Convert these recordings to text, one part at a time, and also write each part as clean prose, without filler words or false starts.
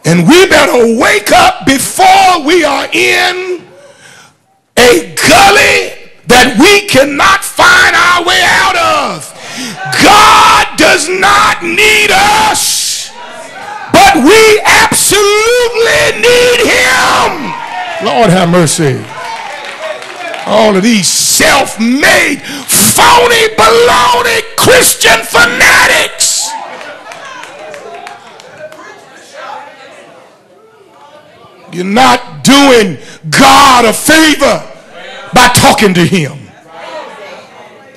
And we better wake up before we are in a gully that we cannot find our way out of. God does not need us, but we absolutely need him. Lord have mercy. All of these self-made, phony, baloney Christian fanatics. You're not doing God a favor by talking to him.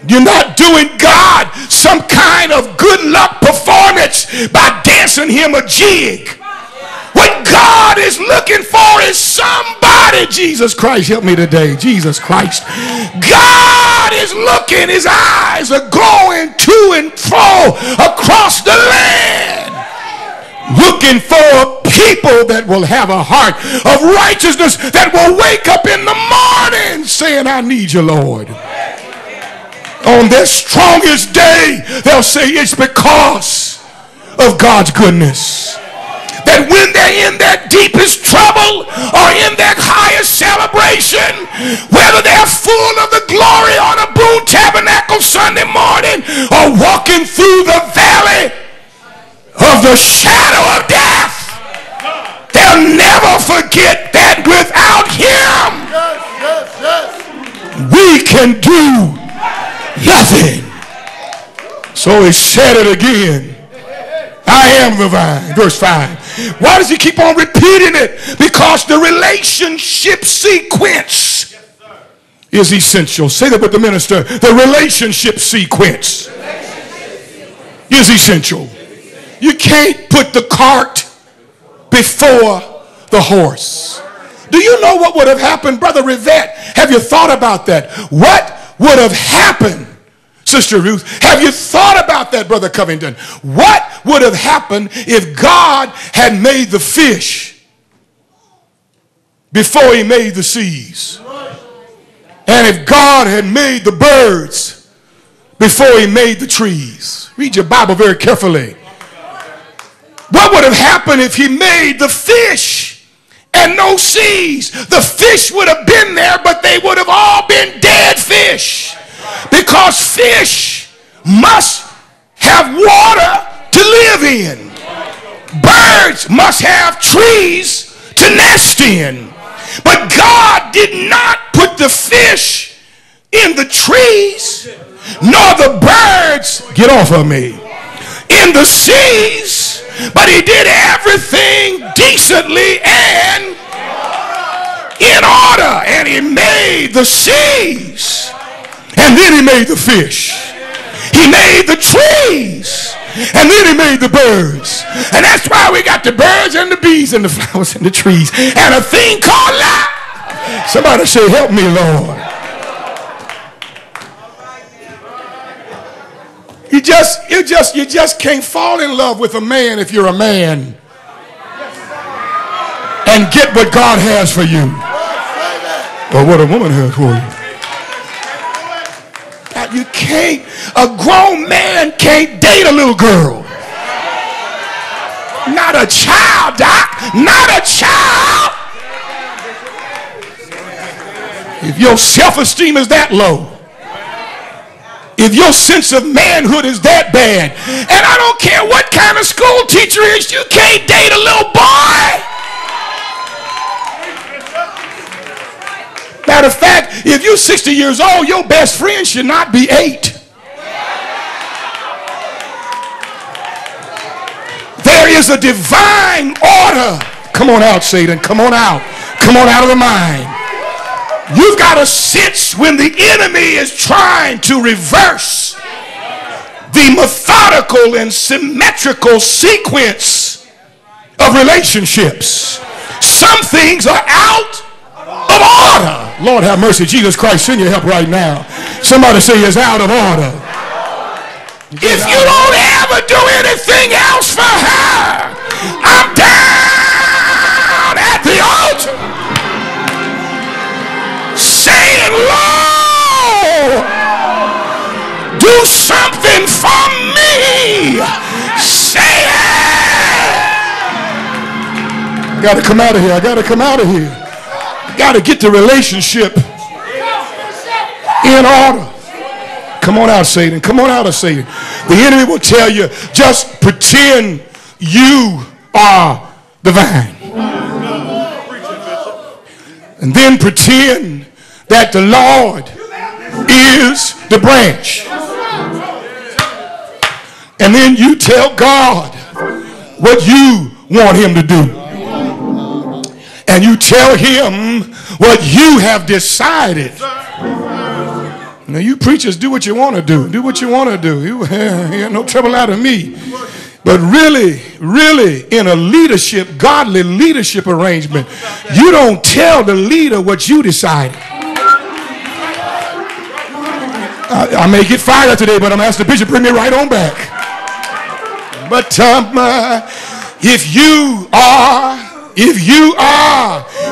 You're not doing God some kind of good luck performance by dancing him a jig. What God is looking for is somebody. Jesus Christ, help me today. Jesus Christ. God is looking. His eyes are going to and fro across the land, looking for people that will have a heart of righteousness, that will wake up in the morning saying, I need you, Lord. On their strongest day, they'll say it's because of God's goodness. That when they're in their deepest trouble or in their highest celebration, whether they're full of the glory on a Boone Tabernacle Sunday morning or walking through the valley of the shadow of death, they'll never forget that without him, we can do nothing. So he said it again. I am the vine. Verse 5. Why does he keep on repeating it? Because the relationship sequence is essential. Say that with the minister. The relationship sequence is essential. You can't put the cart before the horse. Do you know what would have happened, Brother Rivette? Have you thought about that? What would have happened, Sister Ruth? Have you thought about that, Brother Covington? What would have happened if God had made the fish before he made the seas? And if God had made the birds before he made the trees? Read your Bible very carefully. What would have happened if he made the fish and no seas? The fish would have been there, but they would have all been dead fish. Because fish must have water to live in. Birds must have trees to nest in. But God did not put the fish in the trees, nor the birds, get off of me, in the seas, but he did everything decently and in order. And he made the seas. And then he made the fish. He made the trees. And then he made the birds. And that's why we got the birds and the bees and the flowers and the trees. And a thing called life. Somebody say, help me, Lord. You just can't fall in love with a man if you're a man and get what God has for you or what a woman has for you. You can't, a grown man can't date a little girl. Not a child, Doc. Not a child. If your self-esteem is that low, if your sense of manhood is that bad, and I don't care what kind of school teacher is, you can't date a little boy. Matter of fact, if you're 60 years old, your best friend should not be 8. There is a divine order. Come on out, Satan. Come on out. Come on out of the mind. You've got to sense when the enemy is trying to reverse the methodical and symmetrical sequence of relationships. Some things are out of order. Lord have mercy. Jesus Christ, send your help right now. Somebody say it's out of order. If you don't ever do anything else for her, I'm down at the altar saying, Lord, do something for me. Say it. Got to come out of here. I got to come out of here. I got to get the relationship in order. Come on out, Satan. Come on out of Satan. The enemy will tell you, just pretend you are the vine. And then pretend that the Lord is the branch. And then you tell God what you want him to do. And you tell him what you have decided. Now you preachers do what you want to do. Do what you want to do. You ain't no trouble out of me. But really, in a leadership, godly leadership arrangement, you don't tell the leader what you decided. I may get fired today, but I'm going to ask the bishop, bring me right on back. But if you are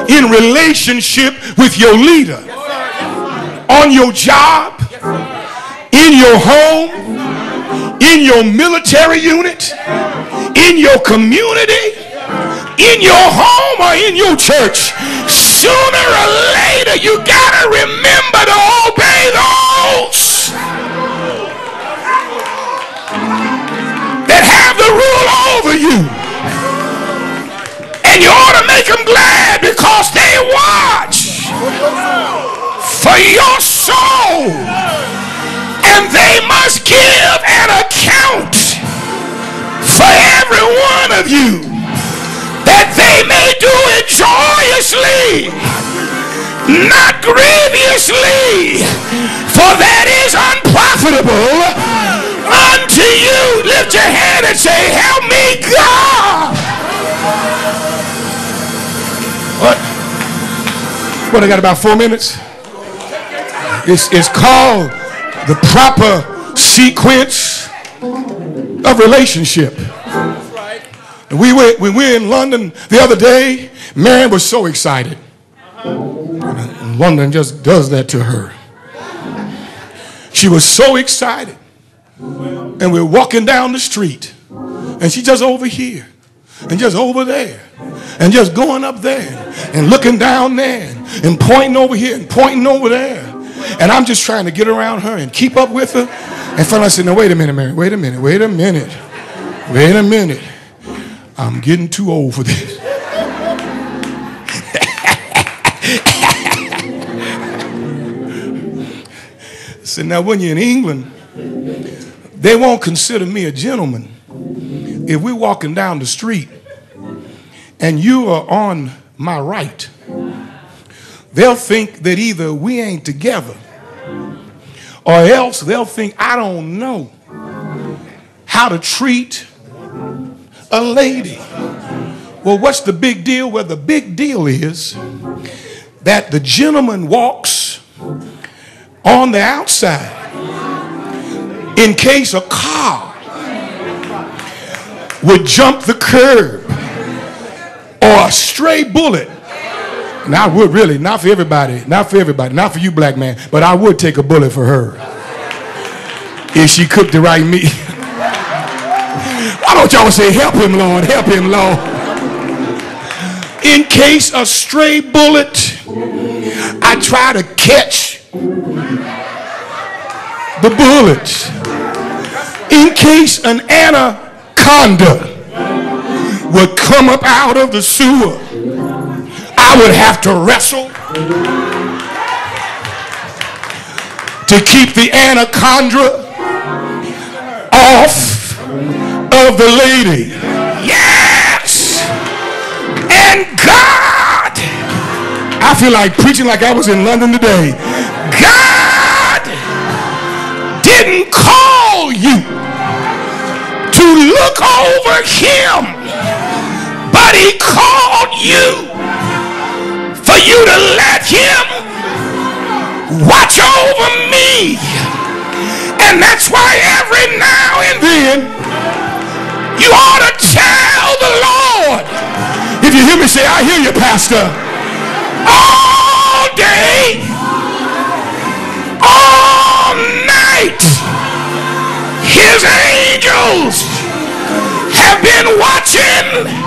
in relationship with your leader, on your job, in your home, in your military unit, in your community, in your home or in your church, sooner or later you gotta remember to obey those that have the rule over you. And you ought to make them glad because they watch for your soul. And they must give an account for every one of you, that they may do it joyously, not grievously, for that is unprofitable unto you. Lift your hand and say, help me, God. What, I got about 4 minutes? It's called the proper sequence of relationship. We were in London the other day. Marion was so excited. London just does that to her. She was so excited. And we're walking down the street. And she just over here. And just over there. And just going up there. And looking down there. And pointing over here. And pointing over there. And I'm just trying to get around her and keep up with her. And finally I said, no, wait a minute, Mary. Wait a minute. I'm getting too old for this. So now when you're in England, they won't consider me a gentleman if we're walking down the street and you are on my right. They'll think that either we ain't together or else they'll think I don't know how to treat a lady. Well, what's the big deal? Well, the big deal is that the gentleman walks on the outside in case a car would jump the curb or a stray bullet. Now I would really, not for everybody, not for you black man, but I would take a bullet for her if she cooked the right meat. Why don't y'all say, help him, Lord, help him, Lord. In case a stray bullet, I try to catch the bullet. In case an anaconda would come up out of the sewer, I would have to wrestle to keep the anaconda off of the lady. Yes! And God, I feel like preaching like I was in London today. God didn't call you to look over him, but he called you for you to let him watch over me. And that's why every now and then you ought to tell the Lord. If you hear me say, I hear you, Pastor. All day, all night, his angels have been watching